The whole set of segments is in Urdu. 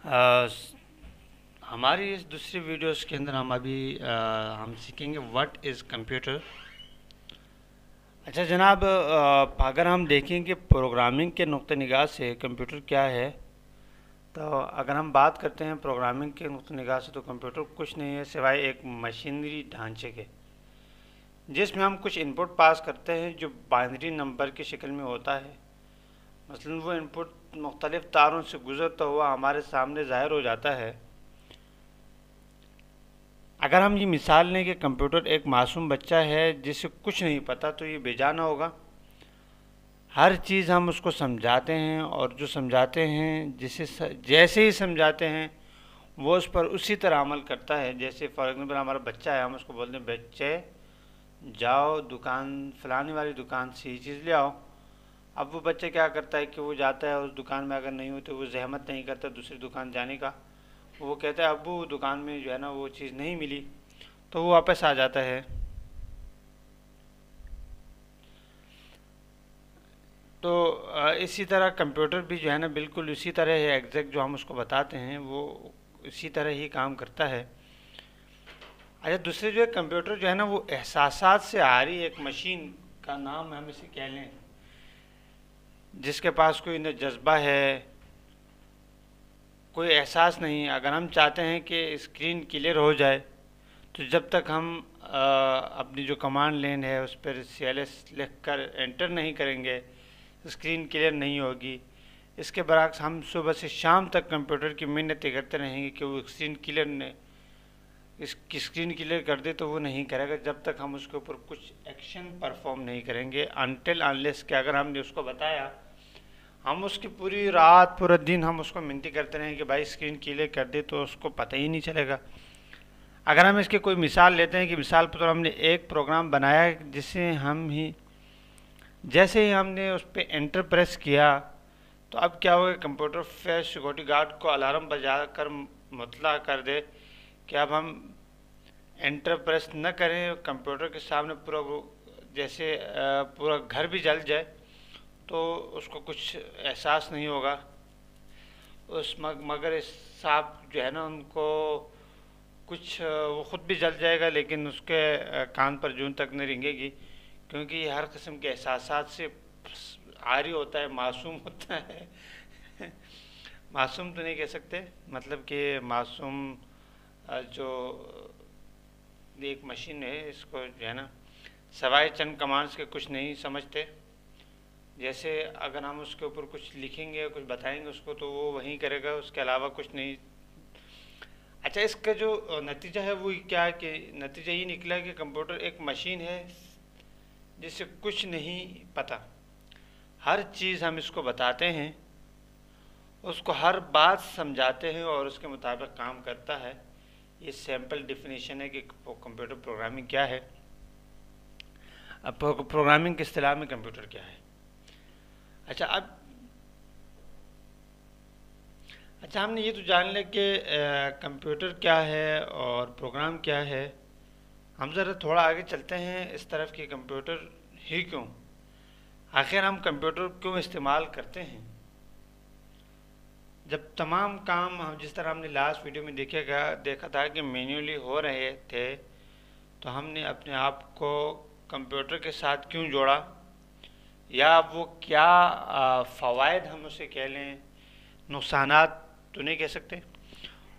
آ، ہماری اس دوسری ویڈیوز کے اندر ہم سیکھیں گے واٹ از کمپیوٹر. اچھا جناب، اگر ہم دیکھیں کہ پروگرامنگ کے نقطہ نگاہ سے کمپیوٹر کیا ہے، تو اگر ہم بات کرتے ہیں پروگرامنگ کے نقطہ نگاہ سے، تو کمپیوٹر کچھ نہیں ہے سوائے ایک مشینری ڈھانچے کے، جس میں ہم کچھ انپٹ پاس کرتے ہیں جو بائنری نمبر کی شکل میں ہوتا ہے. مثلاً وہ انپٹ مختلف تاروں سے گزرتا ہوا ہمارے سامنے ظاہر ہو جاتا ہے. اگر ہم یہ مثال لیں کہ کمپیوٹر ایک معصوم بچہ ہے جسے کچھ نہیں پتہ، تو یہ بے جانا ہوگا. ہر چیز ہم اس کو سمجھاتے ہیں، اور جو سمجھاتے ہیں جیسے ہی سمجھاتے ہیں وہ اس پر اسی طرح عمل کرتا ہے. جیسے فار ایگزامپل ہمارا بچہ ہے، ہم اس کو بولتے ہیں بچے جاؤ دکان فلانی والی دکان سے یہ چیز لے آؤ. اب وہ بچہ کیا کرتا ہے کہ وہ جاتا ہے اس دکان میں، اگر نہیں ہوتی وہ زحمت نہیں کرتا دوسری دکان جانے کا. وہ کہتا ہے ابو دکان میں جو ہے نا وہ چیز نہیں ملی، تو وہ واپس آ جاتا ہے. تو اسی طرح کمپیوٹر بھی جو ہے نا بالکل اسی طرح ہے، ایگزیکٹ جو ہم اس کو بتاتے ہیں وہ اسی طرح ہی کام کرتا ہے. اچھا، دوسرے جو ہے کمپیوٹر جو ہے نا وہ احساسات سے آری ایک مشین کا نام ہم اسے کہہ لیں، جس کے پاس کوئی نہ جذبہ ہے، کوئی احساس نہیں. اگر ہم چاہتے ہیں کہ اسکرین کلیئر ہو جائے، تو جب تک ہم اپنی جو کمانڈ لین ہے اس پر CLS لکھ کر انٹر نہیں کریں گے، اسکرین کلیئر نہیں ہوگی. اس کے برعکس ہم صبح سے شام تک کمپیوٹر کی محنتیں کرتے رہیں گے کہ وہ اسکرین کلیئر کر دے، تو وہ نہیں کرے گا جب تک ہم اس کے اوپر کچھ ایکشن پرفارم نہیں کریں گے. انٹل انلیس کہ اگر ہم نے اس کو بتایا، ہم اس کی پوری رات پورا دن ہم اس کو منتی کرتے رہیں کہ بھائی اسکرین کلیئر کر دے، تو اس کو پتہ ہی نہیں چلے گا. اگر ہم اس کی کوئی مثال لیتے ہیں کہ مثال پر ہم نے ایک پروگرام بنایا جسے جیسے ہی ہم نے اس پہ انٹر پریس کیا، تو اب کیا ہوگا، کمپیوٹر پھر سیکورٹی گارڈ کو الارم بجا کر مطلع کر دے کہ اب ہم انٹر پریس نہ کریں. کمپیوٹر کے سامنے جیسے پورا گھر بھی جل جائے تو اس کو کچھ احساس نہیں ہوگا. مگر اس صاحب جو ہے نا ان کو کچھ وہ خود بھی جل جائے گا، لیکن اس کے کان پر جون تک نہیں رنگے گی، کیونکہ یہ ہر قسم کے احساسات سے عاری ہوتا ہے، معصوم ہوتا ہے. معصوم تو نہیں کہہ سکتے، مطلب کہ معصوم جو ایک مشین ہے، اس کو جو ہے نا سوائے چند کمانڈس کے کچھ نہیں سمجھتے. جیسے اگر ہم اس کے اوپر کچھ لکھیں گے، کچھ بتائیں گے اس کو، تو وہ وہیں کرے گا، اس کے علاوہ کچھ نہیں. اچھا، اس کا جو نتیجہ ہے وہ کیا ہے کہ نتیجہ یہ نکلا کہ کمپیوٹر ایک مشین ہے جسے کچھ نہیں پتہ. ہر چیز ہم اس کو بتاتے ہیں، اس کو ہر بات سمجھاتے ہیں اور اس کے مطابق کام کرتا ہے. یہ سیمپل ڈیفینیشن ہے کہ کمپیوٹر پروگرامنگ کیا ہے. اب پروگرامنگ کی اصطلاح میں کمپیوٹر کیا ہے. اچھا ہم نے یہ تو جان لیا کہ کمپیوٹر کیا ہے اور پروگرام کیا ہے. ہم ذرا تھوڑا آگے چلتے ہیں اس طرف کہ کمپیوٹر ہی کیوں، آخر ہم کمپیوٹر کیوں استعمال کرتے ہیں. جب تمام کام جس طرح ہم نے لاسٹ ویڈیو میں دیکھا تھا کہ مینولی ہو رہے تھے، تو ہم نے اپنے آپ کو کمپیوٹر کے ساتھ کیوں جوڑا، یا وہ کیا فوائد ہم اسے کہہ لیں، نقصانات تو نہیں کہہ سکتے،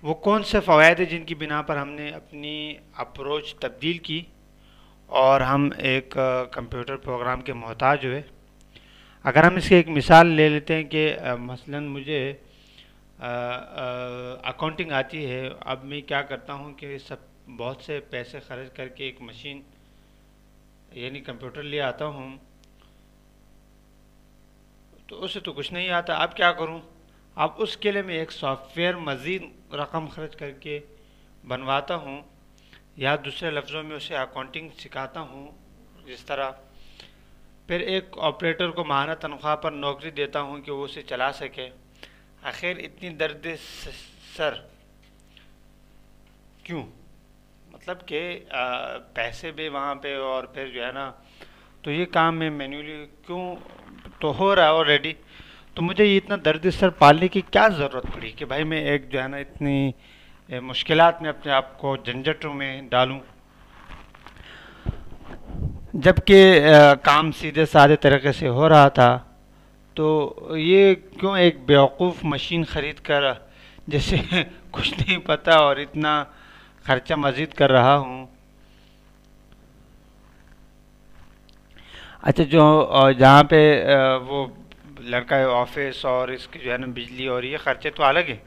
وہ کون سے فوائد ہیں جن کی بنا پر ہم نے اپنی اپروچ تبدیل کی اور ہم ایک کمپیوٹر پروگرام کے محتاج ہوئے. اگر ہم اس کی ایک مثال لے لیتے ہیں کہ مثلاً مجھے اکاؤنٹنگ آتی ہے. اب میں کیا کرتا ہوں کہ بہت سے پیسے خرچ کر کے ایک مشین یعنی کمپیوٹر لے آتا ہوں، تو اسے تو کچھ نہیں آتا. اب کیا کروں، اب اس کے لیے میں ایک سافٹ ویئر مزید رقم خرچ کر کے بنواتا ہوں، یا دوسرے لفظوں میں اسے اکاؤنٹنگ سکھاتا ہوں. جس طرح پھر ایک آپریٹر کو ماہانہ تنخواہ پر نوکری دیتا ہوں کہ وہ اسے چلا سکے. آخر اتنی درد سر کیوں، مطلب کہ پیسے بھی وہاں پہ، اور پھر جو ہے نا تو یہ کام میں مینولی کیوں، تو ہو رہا ہے آلریڈی. تو مجھے یہ اتنا درد سر پالنے کی کیا ضرورت پڑی کہ بھائی میں ایک جو ہے نا اتنی مشکلات میں اپنے آپ کو جھنجھٹوں میں ڈالوں، جبکہ کام سیدھے سادے طریقے سے ہو رہا تھا. تو یہ کیوں ایک بیوقوف مشین خرید کر جیسے کچھ نہیں پتا اور اتنا خرچہ مزید کر رہا ہوں. اچھا، جو جہاں پہ وہ لڑکا ہے آفس اور اس کی جو ہے نا بجلی اور یہ خرچے تو الگ ہیں.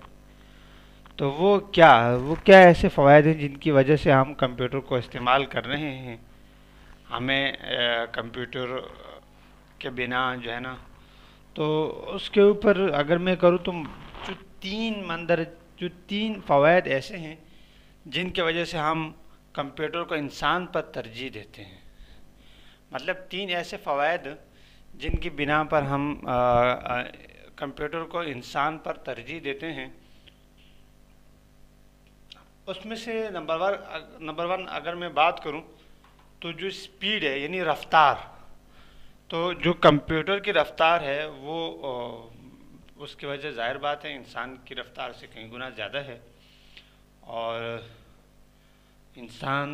تو وہ کیا ایسے فوائد ہیں جن کی وجہ سے ہم کمپیوٹر کو استعمال کر رہے ہیں؟ ہمیں کمپیوٹر کے بنا جو ہے نا، تو اس کے اوپر اگر میں کروں تو جو جو تین فوائد ایسے ہیں جن کی وجہ سے ہم کمپیوٹر کو انسان پر ترجیح دیتے ہیں. مطلب تین ایسے فوائد جن کی بنا پر ہم کمپیوٹر کو انسان پر ترجیح دیتے ہیں. اس میں سے نمبر ون اگر میں بات کروں تو جو سپیڈ ہے یعنی رفتار، تو جو کمپیوٹر کی رفتار ہے وہ اس کی وجہ ظاہر بات ہے انسان کی رفتار سے کئی گنا زیادہ ہے. اور انسان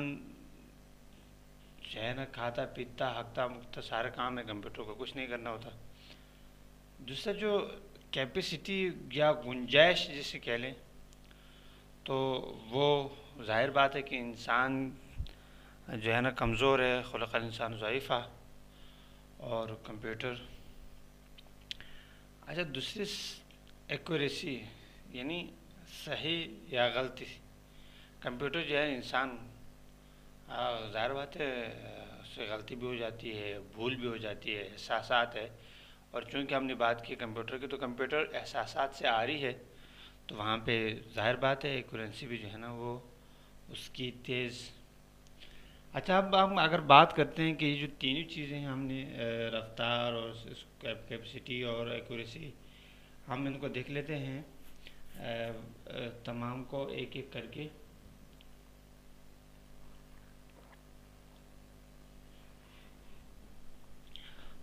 جو ہے نا کھاتا پیتا ہکتا مکتا سارے کام ہے، کمپیوٹر کو کچھ نہیں کرنا ہوتا. دوسرا جو کیپیسٹی یا گنجائش جسے کہہ لیں، تو وہ ظاہر بات ہے کہ انسان جو ہے نا کمزور ہے، خلق الانسان ضعیفہ. اور کمپیوٹر اچھا دوسری ایکوریسی یعنی صحیح یا غلطی. کمپیوٹر جو ہے انسان ظاہر بات ہے اس سے غلطی بھی ہو جاتی ہے، بھول بھی ہو جاتی ہے، احساسات ہے. اور چونکہ ہم نے بات کی کمپیوٹر کی، تو کمپیوٹر احساسات سے آ رہی ہے، تو وہاں پہ ظاہر بات ہے ایکوریسی بھی جو ہے نا وہ اس کی تیز. اچھا، اب ہم اگر بات کرتے ہیں کہ یہ جو تینوں چیزیں ہیں ہم نے رفتار اور کیپیسٹی اور ایکوریسی، ہم ان کو دیکھ لیتے ہیں تمام کو ایک ایک کر کے.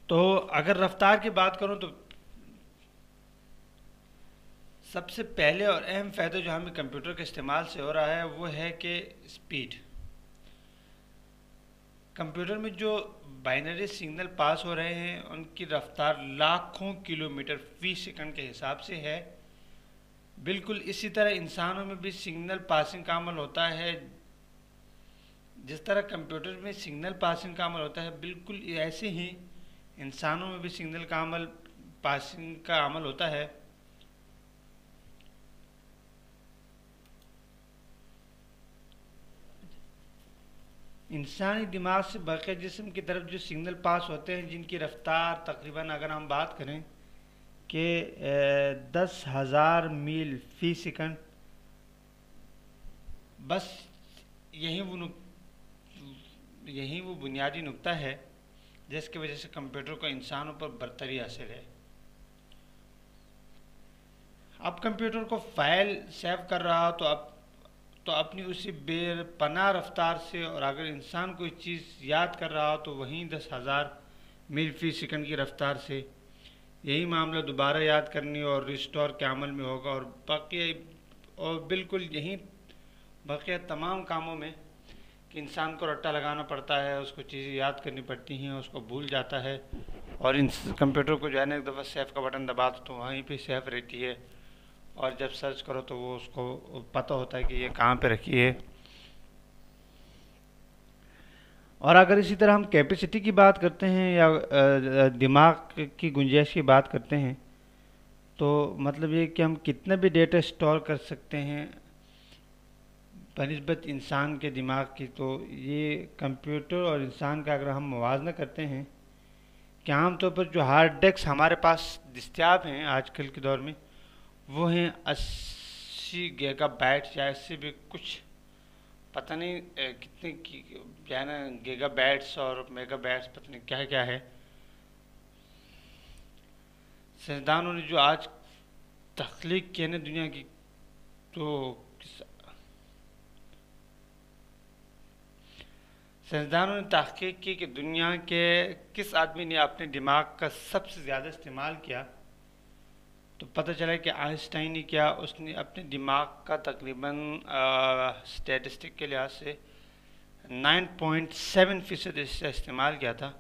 تو اگر رفتار کی بات کروں تو سب سے پہلے اور اہم فائدہ جو ہمیں کمپیوٹر کے استعمال سے ہو رہا ہے وہ ہے کہ سپیڈ. کمپیوٹر میں جو بائنری سگنل پاس ہو رہے ہیں ان کی رفتار لاکھوں کلومیٹر فی سیکنڈ کے حساب سے ہے. بالکل اسی طرح انسانوں میں بھی سگنل پاسنگ کا عمل ہوتا ہے. جس طرح کمپیوٹر میں سگنل پاسنگ کا عمل ہوتا ہے، بالکل ایسے ہی انسانوں میں بھی سگنل کا عمل پاسنگ کا عمل ہوتا ہے. انسانی دماغ سے باقی جسم کی طرف جو سگنل پاس ہوتے ہیں جن کی رفتار تقریباً اگر ہم بات کریں کہ 10,000 میل فی سیکنڈ، بس یہی وہ بنیادی نقطہ ہے جس کی وجہ سے کمپیوٹر کو انسانوں پر برتری حاصل ہے. اب کمپیوٹر کو فائل سیو کر رہا تو اپنی اسی بے پناہ رفتار سے، اور اگر انسان کوئی چیز یاد کر رہا ہو تو وہیں 10,000 میل فی سیکنڈ کی رفتار سے یہی معاملہ دوبارہ یاد کرنے اور ریسٹور کے عمل میں ہوگا. اور بالکل یہی بقیہ تمام کاموں میں کہ انسان کو رٹا لگانا پڑتا ہے، اس کو چیزیں یاد کرنی پڑتی ہیں، اس کو بھول جاتا ہے. اور کمپیوٹر کو جو ہے نا ایک دفعہ سیو کا بٹن دبا دو تو وہیں پہ سیو رہتی ہے، اور جب سرچ کرو تو وہ اس کو پتہ ہوتا ہے کہ یہ کہاں پہ رکھی ہے. اور اگر اسی طرح ہم کیپیسٹی کی بات کرتے ہیں یا دماغ کی گنجائش کی بات کرتے ہیں، تو مطلب یہ کہ ہم کتنا بھی ڈیٹا اسٹور کر سکتے ہیں بنسبت انسان کے دماغ کی. تو یہ کمپیوٹر اور انسان کا اگر ہم موازنہ کرتے ہیں کہ عام طور پر جو ہارڈ ڈسک ہمارے پاس دستیاب ہیں آج کل کے دور میں، وہ ہیں 80 گیگا بائٹ یا اس سے بھی کچھ پتہ نہیں کتنے جو ہے نا گیگا بائٹس اور میگا بائٹس پتہ نہیں کیا کیا ہے. سائنسدانوں نے جو آج تخلیق کی ہے نا دنیا کی، تو سائنسدانوں نے تحقیق کی کہ دنیا کے کس آدمی نے اپنے دماغ کا سب سے زیادہ استعمال کیا. تو پتہ چلا کہ آئنسٹائن نے کیا، اس نے اپنے دماغ کا تقریباً اسٹیٹسٹک کے لحاظ سے 9.7% حصہ استعمال کیا تھا،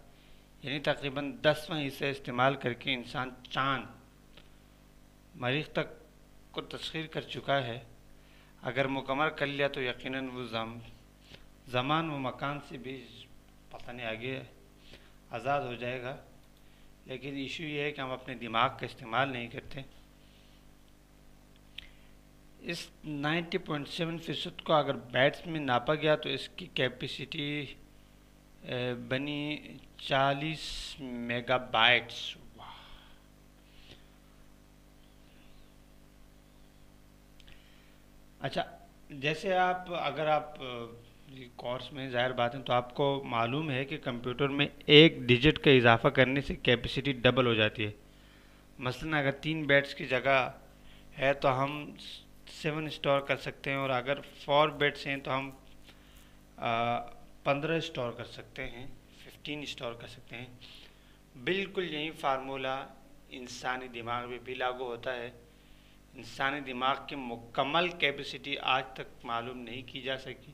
یعنی تقریباً 10واں حصہ استعمال کر کے انسان چاند، مریخ تک کو تسخیر کر چکا ہے۔ اگر مکمل کر لیا تو یقیناً وہ زمان و مکان سے بھی پتہ نہیں آگے آزاد ہو جائے گا، لیکن ایشو یہ ہے کہ ہم اپنے دماغ کا استعمال نہیں کرتے۔ اس 90.7% کو اگر بائٹس میں ناپا گیا تو اس کی کیپیسٹی بنی 40 میگا بائٹس۔ اچھا، جیسے اگر آپ کورس میں ظاہر بات ہے تو آپ کو معلوم ہے کہ کمپیوٹر میں ایک ڈیجٹ کا اضافہ کرنے سے کیپیسٹی ڈبل ہو جاتی ہے۔ مثلا اگر 3 بیٹس کی جگہ ہے تو ہم 7 اسٹور کر سکتے ہیں، اور اگر 4 بیٹس ہیں تو ہم 15 اسٹور کر سکتے ہیں، 15 اسٹور کر سکتے ہیں۔ بالکل یہی فارمولہ انسانی دماغ میں بھی لاگو ہوتا ہے۔ انسانی دماغ کی مکمل کیپیسٹی آج تک معلوم نہیں کی جا سکی،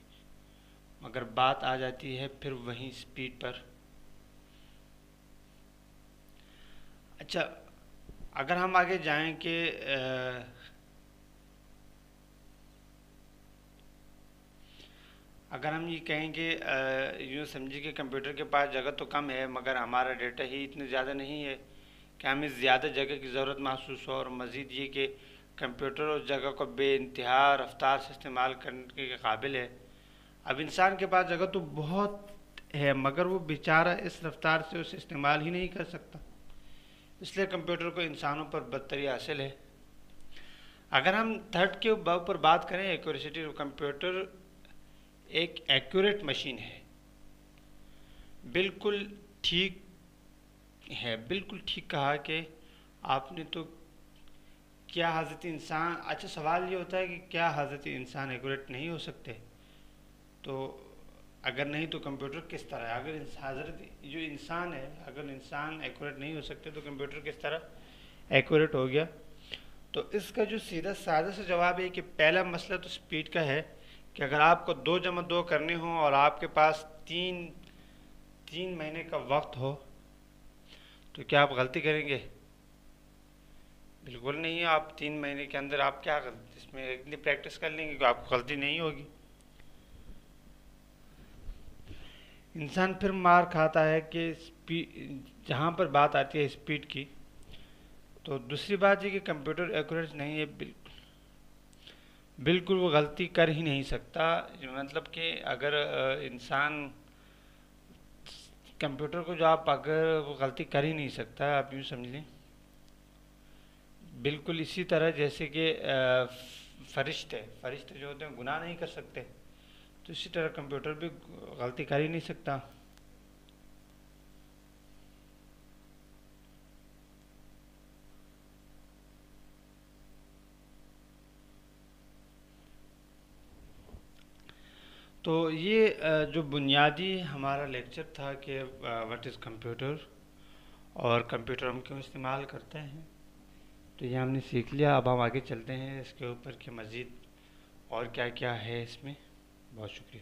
مگر بات آ جاتی ہے پھر وہیں سپیڈ پر۔ اچھا، اگر ہم آگے جائیں کہ اگر ہم یہ کہیں کہ یوں سمجھے کہ کمپیوٹر کے پاس جگہ تو کم ہے، مگر ہمارا ڈیٹا ہی اتنے زیادہ نہیں ہے کہ ہمیں زیادہ جگہ کی ضرورت محسوس ہو، اور مزید یہ کہ کمپیوٹر اس جگہ کو بے انتہا رفتار سے استعمال کرنے کے قابل ہے۔ اب انسان کے پاس جگہ تو بہت ہے، مگر وہ بیچارہ اس رفتار سے اسے استعمال ہی نہیں کر سکتا، اس لیے کمپیوٹر کو انسانوں پر برتری حاصل ہے۔ اگر ہم تھرڈ کے اوپر بات کریں، ایکوریسٹی، کمپیوٹر ایک ایکوریٹ مشین ہے، بالکل ٹھیک ہے، بالکل ٹھیک کہا کہ آپ نے تو کیا حضرت انسان، اچھا سوال یہ ہوتا ہے کہ کیا حضرت انسان ایکوریٹ نہیں ہو سکتے؟ تو اگر نہیں تو کمپیوٹر کس طرح ہے؟ اگر حضرت جو انسان ہے، اگر انسان ایکوریٹ نہیں ہو سکتے تو کمپیوٹر کس طرح ایکوریٹ ہو گیا؟ تو اس کا جو سیدھا سادہ سے جواب ہے کہ پہلا مسئلہ تو سپیڈ کا ہے، کہ اگر آپ کو 2+2 کرنے ہوں اور آپ کے پاس تین مہینے کا وقت ہو تو کیا آپ غلطی کریں گے؟ بالکل نہیں۔ آپ 3 مہینے کے اندر آپ کیا اس میں اتنی پریکٹس کر لیں گے کہ آپ کو غلطی نہیں ہوگی۔ انسان پھر مار کھاتا ہے کہ جہاں پر بات آتی ہے سپیڈ کی، تو دوسری بات یہ کہ کمپیوٹر ایکوریٹ نہیں ہے، بالکل وہ غلطی کر ہی نہیں سکتا۔ مطلب کہ اگر انسان کمپیوٹر کو جو اگر وہ غلطی کر ہی نہیں سکتا، آپ یوں سمجھ لیں بالکل اسی طرح جیسے کہ فرشتے جو ہوتے ہیں گناہ نہیں کر سکتے، تو اسی طرح کمپیوٹر بھی غلطی کر ہی نہیں سکتا۔ تو یہ جو بنیادی ہمارا لیکچر تھا کہ واٹ از کمپیوٹر اور کمپیوٹر ہم کیوں استعمال کرتے ہیں، تو یہ ہم نے سیکھ لیا۔ اب ہم آگے چلتے ہیں اس کے اوپر کہ مزید اور کیا کیا ہے اس میں۔ بہت شکریہ۔